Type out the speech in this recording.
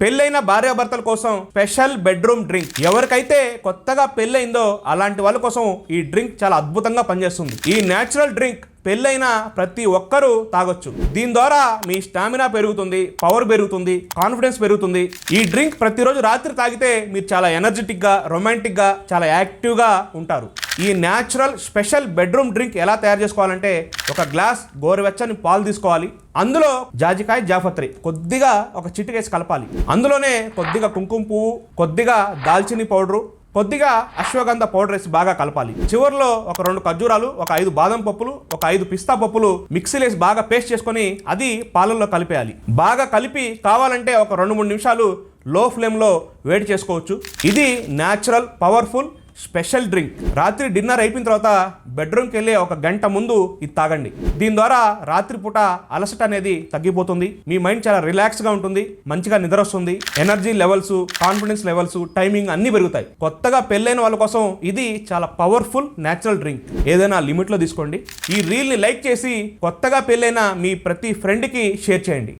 పెళ్ళైన భార్యాభర్తల కోసం స్పెషల్ బెడ్రూమ్ డ్రింక్. ఎవరికైతే కొత్తగా పెళ్ళైందో అలాంటి వాళ్ళ కోసం ఈ డ్రింక్ చాలా అద్భుతంగా పనిచేస్తుంది. ఈ నేచురల్ డ్రింక్ పెళ్ళైన ప్రతి ఒక్కరూ తాగొచ్చు. దీని ద్వారా మీ స్టామినా పెరుగుతుంది, పవర్ పెరుగుతుంది, కాన్ఫిడెన్స్ పెరుగుతుంది. ఈ డ్రింక్ ప్రతిరోజు రాత్రి తాగితే మీరు చాలా ఎనర్జెటిక్ గా, రొమాంటిక్ గా, చాలా యాక్టివ్ గా ఉంటారు. ఈ న్యాచురల్ స్పెషల్ బెడ్రూమ్ డ్రింక్ ఎలా తయారు చేసుకోవాలంటే, ఒక గ్లాస్ గోరువెచ్చని పాలు తీసుకోవాలి. అందులో జాజికాయ, జాపత్రి కొద్దిగా ఒక చిటికేసి కలపాలి. అందులోనే కొద్దిగా కుంకుమ పువ్వు, కొద్దిగా దాల్చిని పౌడరు, కొద్దిగా అశ్వగంధ పౌడర్ వేసి బాగా కలపాలి. చివరిలో ఒక 2 ఖర్జూరాలు, ఒక 5 బాదం పప్పులు, ఒక 5 పిస్తా పప్పులు మిక్సీలో వేసి బాగా పేస్ట్ చేసుకొని అది పాలల్లో కలిపేయాలి. బాగా కలిపి కావాలంటే ఒక 2-3 నిమిషాలు లో ఫ్లేమ్లో వేడి చేసుకోవచ్చు. ఇది న్యాచురల్ పవర్ఫుల్ స్పెషల్ డ్రింక్. రాత్రి డిన్నర్ అయిపోయిన తర్వాత బెడ్రూమ్కి వెళ్ళే 1 గంట ముందు ఇది తాగండి. దీని ద్వారా రాత్రిపూట అలసట అనేది తగ్గిపోతుంది. మీ మైండ్ చాలా రిలాక్స్గా ఉంటుంది, మంచిగా నిద్ర వస్తుంది, energy levels, confidence levels, timing అన్నీ పెరుగుతాయి. కొత్తగా పెళ్ళైన వాళ్ళ కోసం ఇది చాలా పవర్ఫుల్ న్యాచురల్ డ్రింక్. ఏదైనా లిమిట్లో తీసుకోండి. ఈ రీల్ని లైక్ చేసి కొత్తగా పెళ్ళైన మీ ప్రతి ఫ్రెండ్కి షేర్ చేయండి.